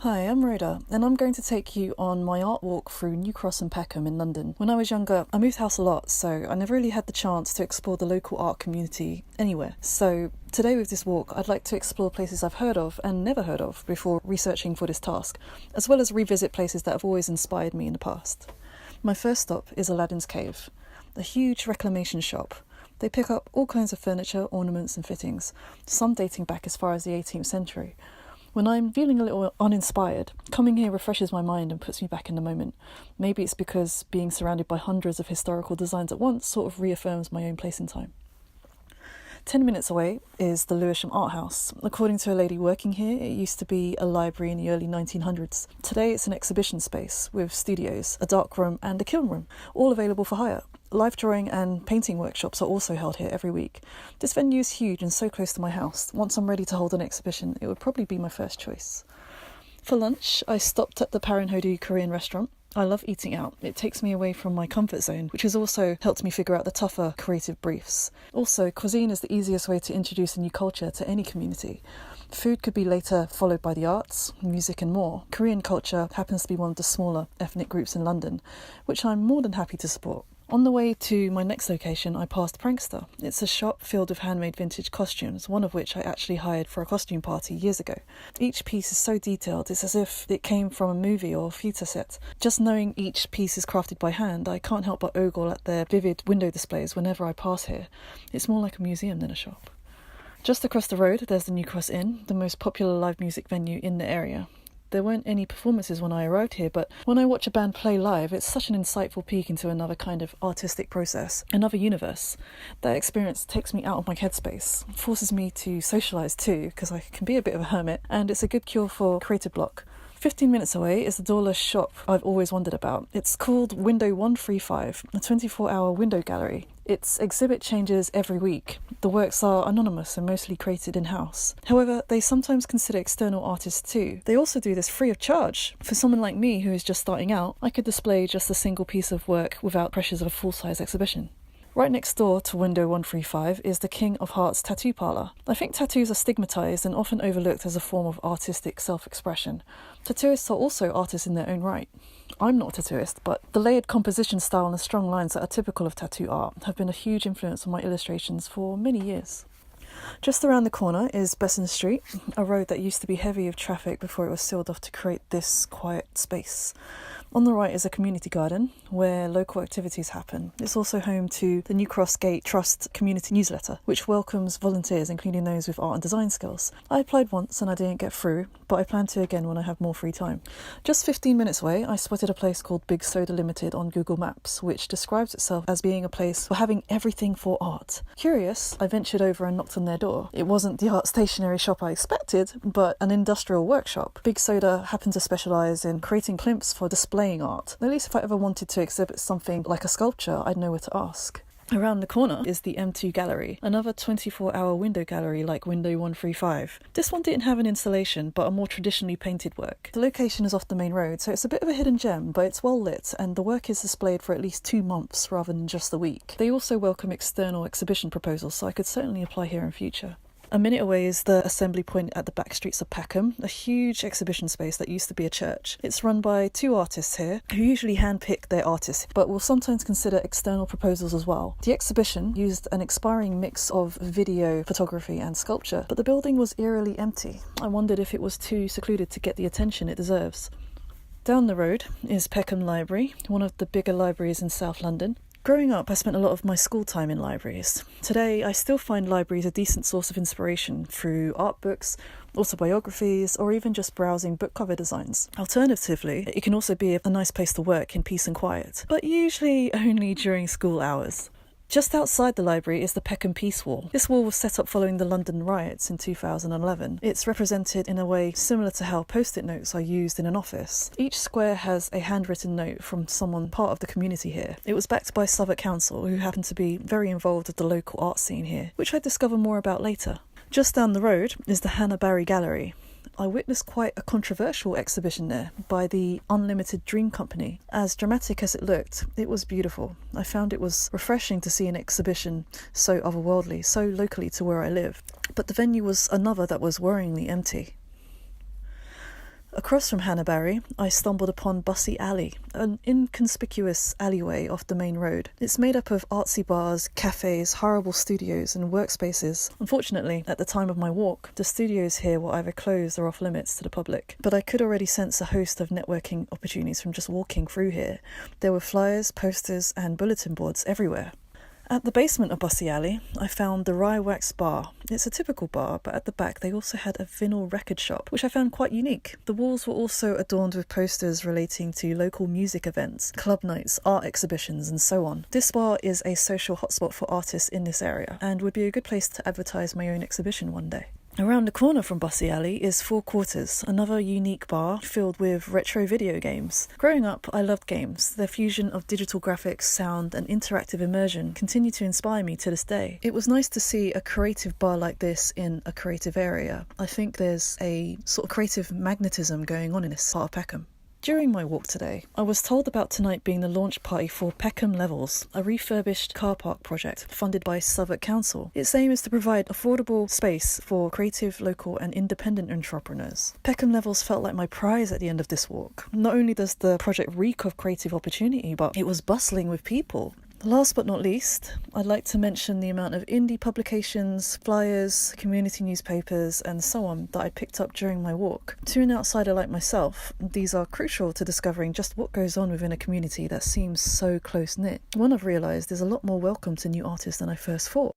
Hi, I'm Rhoda, and I'm going to take you on my art walk through New Cross and Peckham in London. When I was younger, I moved house a lot, so I never really had the chance to explore the local art community anywhere. So today with this walk, I'd like to explore places I've heard of and never heard of before researching for this task, as well as revisit places that have always inspired me in the past. My first stop is Aladdin's Cave, a huge reclamation shop. They pick up all kinds of furniture, ornaments and fittings, some dating back as far as the 18th century. When I'm feeling a little uninspired, coming here refreshes my mind and puts me back in the moment. Maybe it's because being surrounded by hundreds of historical designs at once sort of reaffirms my own place in time. 10 minutes away is the Lewisham Arthouse. According to a lady working here, it used to be a library in the early 1900s. Today it's an exhibition space with studios, a dark room and a kiln room, all available for hire. Live drawing and painting workshops are also held here every week. This venue is huge and so close to my house. Once I'm ready to hold an exhibition, it would probably be my first choice. For lunch, I stopped at the Paranhodu Korean restaurant. I love eating out. It takes me away from my comfort zone, which has also helped me figure out the tougher creative briefs. Also, cuisine is the easiest way to introduce a new culture to any community. Food could be later followed by the arts, music and more. Korean culture happens to be one of the smaller ethnic groups in London, which I'm more than happy to support. On the way to my next location, I passed Prangsta. It's a shop filled with handmade vintage costumes, one of which I actually hired for a costume party years ago. Each piece is so detailed, it's as if it came from a movie or theatre set. Just knowing each piece is crafted by hand, I can't help but ogle at their vivid window displays whenever I pass here. It's more like a museum than a shop. Just across the road, there's the New Cross Inn, the most popular live music venue in the area. There weren't any performances when I arrived here, but when I watch a band play live, it's such an insightful peek into another kind of artistic process, another universe. That experience takes me out of my headspace, forces me to socialise too, because I can be a bit of a hermit, and it's a good cure for creative block. 15 minutes away is the doorless shop I've always wondered about. It's called Window 135, a 24-hour window gallery. Its exhibit changes every week. The works are anonymous and mostly created in-house. However, they sometimes consider external artists too. They also do this free of charge. For someone like me who is just starting out, I could display just a single piece of work without pressures of a full-size exhibition. Right next door to Window 135 is the King of Hearts tattoo parlour. I think tattoos are stigmatised and often overlooked as a form of artistic self-expression. Tattooists are also artists in their own right. I'm not a tattooist, but the layered composition style and the strong lines that are typical of tattoo art have been a huge influence on my illustrations for many years. Just around the corner is Besson Street, a road that used to be heavy with traffic before it was sealed off to create this quiet space. On the right is a community garden where local activities happen. It's also home to the New Cross Gate Trust community newsletter, which welcomes volunteers, including those with art and design skills. I applied once and I didn't get through, but I plan to again when I have more free time. Just 15 minutes away, I spotted a place called Big Soda Limited on Google Maps, which describes itself as being a place for having everything for art. Curious, I ventured over and knocked on their door. It wasn't the art stationery shop I expected, but an industrial workshop. Big Soda happens to specialise in creating plinths for displaying art. At least if I ever wanted to exhibit something like a sculpture, I'd know where to ask. Around the corner is the M2 Gallery, another 24-hour window gallery like Window 135. This one didn't have an installation, but a more traditionally painted work. The location is off the main road, so it's a bit of a hidden gem, but it's well lit, and the work is displayed for at least 2 months rather than just a week. They also welcome external exhibition proposals, so I could certainly apply here in future. A minute away is the assembly point at the back streets of Peckham, a huge exhibition space that used to be a church. It's run by 2 artists here, who usually handpick their artists, but will sometimes consider external proposals as well. The exhibition used an inspiring mix of video, photography and sculpture, but the building was eerily empty. I wondered if it was too secluded to get the attention it deserves. Down the road is Peckham Library, one of the bigger libraries in South London. Growing up, I spent a lot of my school time in libraries. Today, I still find libraries a decent source of inspiration through art books, autobiographies, or even just browsing book cover designs. Alternatively, it can also be a nice place to work in peace and quiet, but usually only during school hours. Just outside the library is the Peckham Peace Wall. This wall was set up following the London riots in 2011. It's represented in a way similar to how post-it notes are used in an office. Each square has a handwritten note from someone part of the community here. It was backed by Southwark Council, who happen to be very involved with the local art scene here, which I discover more about later. Just down the road is the Hannah Barry Gallery. I witnessed quite a controversial exhibition there by the Unlimited Dream Company. As dramatic as it looked, it was beautiful. I found it was refreshing to see an exhibition so otherworldly, so locally to where I live. But the venue was another that was worryingly empty. Across from Hannabarry, I stumbled upon Bussey Alley, an inconspicuous alleyway off the main road. It's made up of artsy bars, cafes, horrible studios and workspaces. Unfortunately, at the time of my walk, the studios here were either closed or off limits to the public, but I could already sense a host of networking opportunities from just walking through here. There were flyers, posters and bulletin boards everywhere. At the basement of Bussey Alley, I found the Rye Wax bar. It's a typical bar, but at the back they also had a vinyl record shop, which I found quite unique. The walls were also adorned with posters relating to local music events, club nights, art exhibitions, and so on. This bar is a social hotspot for artists in this area, and would be a good place to advertise my own exhibition one day. Around the corner from Bussey Alley is Four Quarters, another unique bar filled with retro video games. Growing up, I loved games. Their fusion of digital graphics, sound and interactive immersion continue to inspire me to this day. It was nice to see a creative bar like this in a creative area. I think there's a sort of creative magnetism going on in this part of Peckham. During my walk today, I was told about tonight being the launch party for Peckham Levels, a refurbished car park project funded by Southwark Council. Its aim is to provide affordable space for creative, local and independent entrepreneurs. Peckham Levels felt like my prize at the end of this walk. Not only does the project reek of creative opportunity, but it was bustling with people. Last but not least, I'd like to mention the amount of indie publications, flyers, community newspapers and so on that I picked up during my walk. To an outsider like myself, these are crucial to discovering just what goes on within a community that seems so close-knit. One I've realised is a lot more welcome to new artists than I first thought.